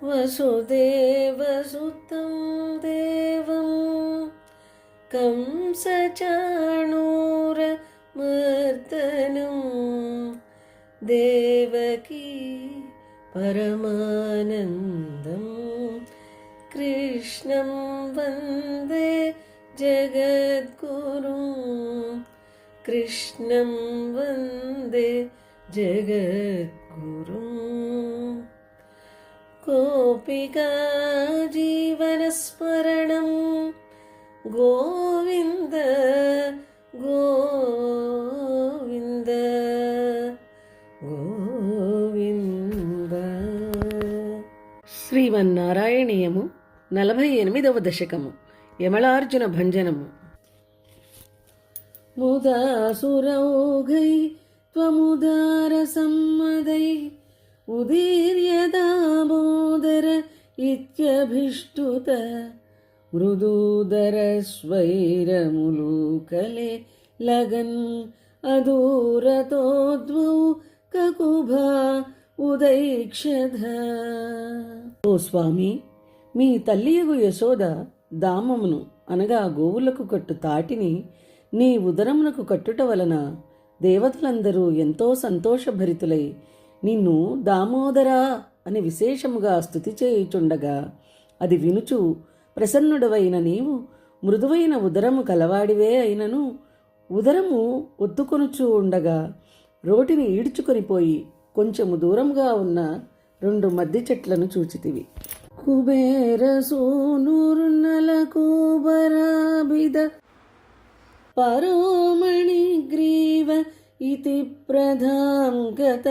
वसुदेवसुतं देवं कंसचाणूरमर्दनं देवकी परमानन्दं कृष्णं वन्दे जगद्गुरुं कृष्णं वन्दे जगद्गुरुं गोपिका जीवनस्मरणं गोविन्द गोविन्द गोविन्द. శ్రీమన్నారాయణీయము 48వ దశకము యమలార్జున భంజనము. ముదాసురౌఘై త్వముదార సమ్మదై ఉదీర్య దామోదర ఇత్యభిష్టుత మృదూదర స్వైరములూకలే లగన్ అదూరతోద్వౌ కకుభా ఉదైక్షధ. ఓ స్వామి, మీ తల్లియగు యశోద దామమును అనగా గోవులకు కట్టు తాటిని నీ ఉదరమునకు కట్టుట వలన దేవతలందరూ ఎంతో సంతోషభరితులై నిన్ను దామోదరా అని విశేషముగా స్తుతి చేయుచుండగా అది వినుచు ప్రసన్నుడవైన నీవు మృదువైన ఉదరము కలవాడివే అయినను ఉదరము ఒత్తుకొనుచూ ఉండగా రోటిని ఈడ్చుకొనిపోయి కొంచెము దూరంగా ఉన్న 2 మద్ది చెట్లను చూచితివి. కుబేర సూనూర్నల కూబరాభిద పరోమణి గ్రీవ ఇతి ప్రధాంగత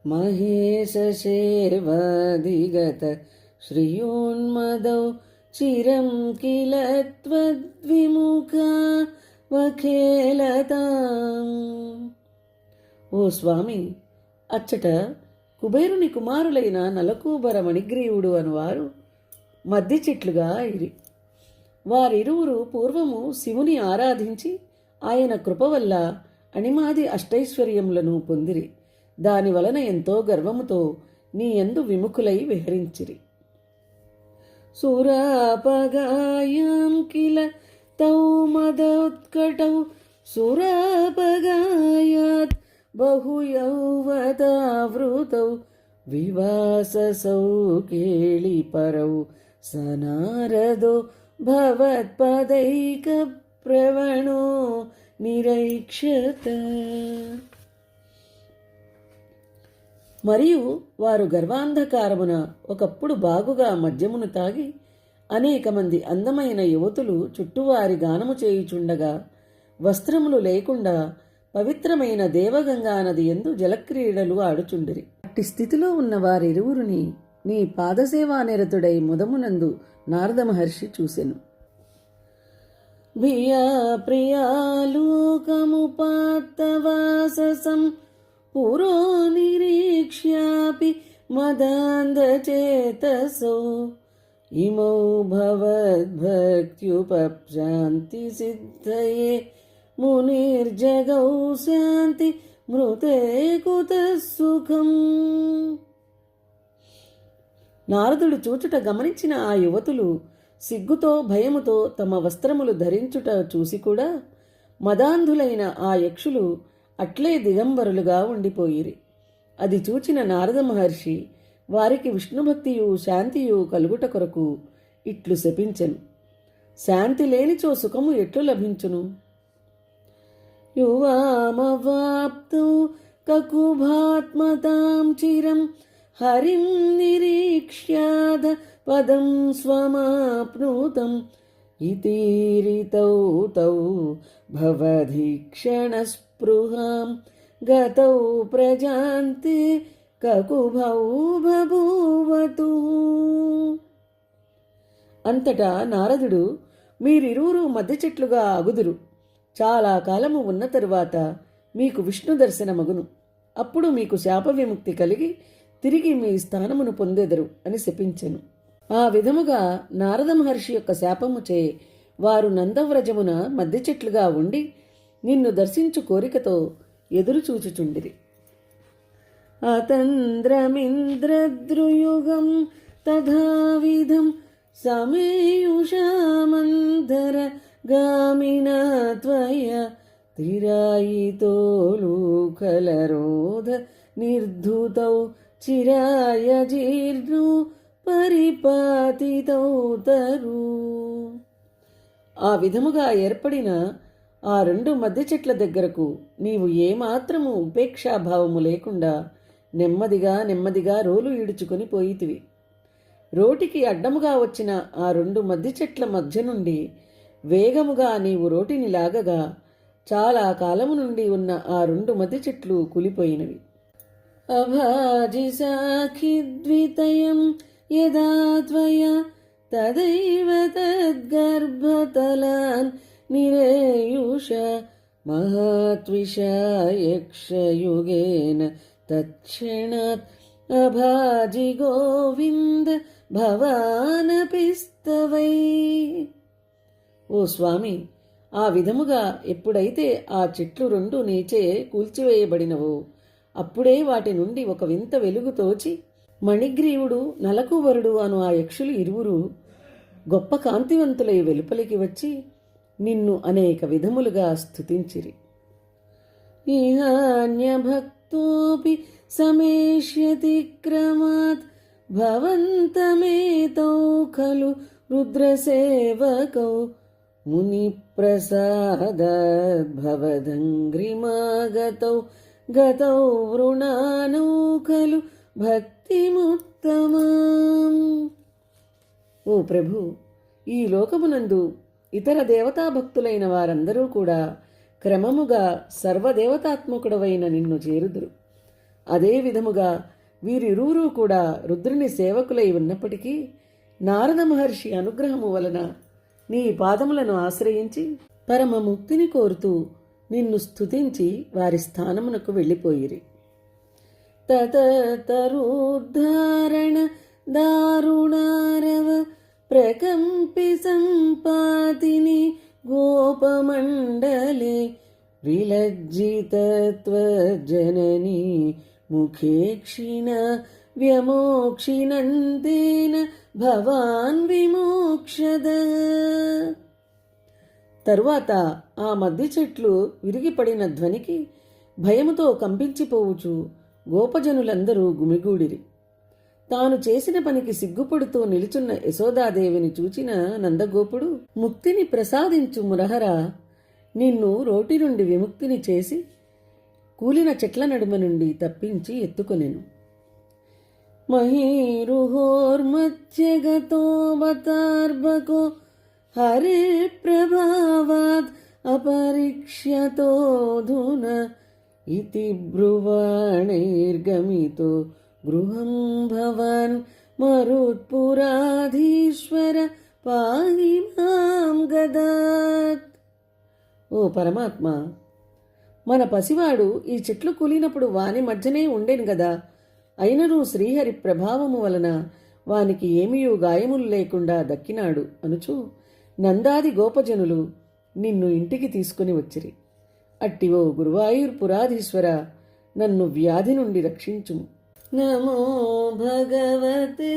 మహేశ సేవాదిగత శ్రియోన్మదౌ చిరం కిల త్వద్విముఖ వఖేలతాం. ఓ స్వామి, అచ్చట కుబేరుని కుమారులైన నలకూబర మణిగ్రీవుడు అనువారు మద్ది చెట్లుగా ఇరి. వారిరువురు పూర్వము శివుని ఆరాధించి ఆయన కృప వల్ల అణిమాది అష్టైశ్వర్యములను పొందిరి. దానివలన ఎంతో గర్వముతో నీ యందు విముఖులై విహరించిరి. సురాపగాయాం కిల తౌ మదోత్కటౌ సురాపగాయాత్ బహుయౌవతావృతౌ వివాససౌ కేళిపరౌ సనారదో భవత్పదైక ప్రవణో నిరైక్షత. మరియు వారు గర్వాంధకారమున ఒకప్పుడు బాగుగా మద్యమును తాగి అనేక మంది అందమైన యువతులు చుట్టువారి గానము చేయుచుండగా వస్త్రములు లేకుండా పవిత్రమైన దేవగంగా నది యందు జలక్రీడలు ఆడుచుండిరి. అట్టి స్థితిలో ఉన్న వారిరువురిని నీ పాదసేవా నిరతుడై ముదమునందు నారద మహర్షి చూసెను. భియా ప్రియాలోకముపాత్తవాససం పురో నిరీక్ష్యాపి మదాంధచేతసో ఇమౌ భవద్భక్త్యుపశాంతి సిద్ధయే మునిర్జగౌ శాంతి మృతే కుతః సుఖం. నారదుడు చూచుట గమనించిన ఆ యువతులు సిగ్గుతో భయముతో తమ వస్త్రములు ధరించుట చూసి కూడా మదాంధులైన ఆ యక్షులు అట్లే దిగంబరులుగా ఉండిపోయిరి. అది చూచిన నారద మహర్షి వారికి విష్ణుభక్తియు శాంతియు కలుగుట కొరకు ఇట్లు శపించెను. శాంతి లేనిచో సుఖము ఎట్లు లభించును? యువామవాప్తౌ కకుభాత్మతాం చిరం హరిం నిరీక్ష్యాద పదం స్వమాప్నూతం ఇతీరితౌ తౌ భవధీక్షణ స్పృహాం గతౌ ప్రజాంతే కకుభౌ బభూవతు. అంతటా నారదుడు, మీరిరువురు మధ్య చెట్లుగా అగుదురు. చాలా కాలము ఉన్న తరువాత మీకు విష్ణు దర్శనమగును. అప్పుడు మీకు శాప విముక్తి కలిగి తిరిగి మీ స్థానమును పొందెదరు అని శపించెను. ఆ విధముగా నారద మహర్షి యొక్క శాపముచే వారు నందవ్రజమున మధ్య చెట్లుగా ఉండి నిన్ను దర్శించు కోరికతో ఎదురుచూచుచుండిరి. అతంద్రమింద్రద్రుయుగం తథావిధం సమేయుషామంతర గామినా త్వయ తిరాయితోలూకలరోధ నిర్ధుతౌ చిరాయ జీర్ణు పరిపాతితౌ తరు. ఆ విధముగా ఏర్పడిన ఆ రెండు మధ్య చెట్ల దగ్గరకు నీవు ఏమాత్రము ఉపేక్షాభావము లేకుండా నెమ్మదిగా నెమ్మదిగా రోలు ఈడుచుకొని పోయితివి. రోటికి అడ్డముగా వచ్చిన ఆ రెండు మధ్య చెట్ల మధ్య నుండి వేగముగా నీవు రోటిని లాగగా చాలా కాలము నుండి ఉన్న ఆ రెండు మధ్య చెట్లు కూలిపోయినవి. అభాజి సాఖిద్వితయం యదా త్వయ తదైవ తద్గర్భతలాన్ నిరేయుష మహాత్విషాయక్షయుగేన తత్క్షణాత్ అభాజి గోవింద భవానపిస్తవై. ఓ స్వామి, ఆ విధముగా ఎప్పుడైతే ఆ చెట్లు రెండు నీచే కూల్చివేయబడినవో అప్పుడే వాటి నుండి ఒక వింత వెలుగు తోచి మణిగ్రీవుడు నలకువరుడు అను ఆ యక్షులు ఇరువురు గొప్ప కాంతివంతులై వెలుపలికి వచ్చి నిన్ను అనేక విధములుగా స్తుతించిరి. ఇహాన్యభక్తోపి సమేష్యతి క్రమాత్ భవంతమేతౌ ఖలు రుద్రసేవకౌ మునిప్రసాదాద్భవదంఘ్రిమాగతౌ గతౌ వృణానౌ ఖలు భక్తిముత్తమాం. ఓ ప్రభు, ఈ లోకమునందు ఇతర దేవతాభక్తులైన వారందరూ కూడా క్రమముగా సర్వదేవతాత్మకుడవైన నిన్ను చేరుదురు. అదే విధముగా వీరిరువురూ కూడా రుద్రుని సేవకులై ఉన్నప్పటికీ నారద మహర్షి అనుగ్రహము వలన నీ పాదములను ఆశ్రయించి పరమ ముక్తిని కోరుతూ నిన్ను స్తుతించి వారి స్థానమునకు వెళ్ళిపోయిరి. తతరుద్ధారణ దారుణారవ ప్రకంపి సంపాతిని గోపమండలే విలజ్జితత్వజననీ ముఖే క్షీణ వ్యమోక్షినందేన భవాన్ విమోక్షద. తరువాత ఆ మధ్య చెట్లు విరిగిపడిన ధ్వనికి భయముతో కంపించిపోవుచు గోపజనులందరూ గుమిగూడిరి. తాను చేసిన పనికి సిగ్గుపడుతూ నిలుచున్న యశోదాదేవిని చూచిన నందగోపుడు, ముక్తిని ప్రసాదించు మురహర, నిన్ను రోటి నుండి విముక్తిని చేసి కూలిన చెట్ల నడుమ నుండి తప్పించి ఎత్తుకొనెను. మహీరుహోర్మధ్యగతోవతార్భకో హరే ప్రభావాద్ అపరిక్ష్యతోధున ఇతి బ్రువాణైర్గమితో గృహం భవాన్ మరుత్పురాధీశ్వర పాహి మాం గదాత్. ఓ పరమాత్మ, మన పసివాడు ఈ చెట్లు కూలినప్పుడు వాని మధ్యనే ఉండేను గదా, అయినను శ్రీహరి ప్రభావము వలన వానికి ఏమీయూ గాయములు లేకుండా దక్కినాడు అనుచు నందాది గోపజనులు నిన్ను ఇంటికి తీసుకుని వచ్చిరి. అట్టివో గురువాయూర్పురాధీశ్వర, నన్ను వ్యాధి నుండి రక్షించుము. నమో భగవతే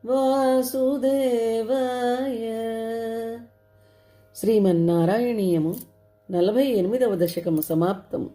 వాసుదేవాయ. శ్రీమన్నారాయణీయము 48వ దశకము సమాప్తము.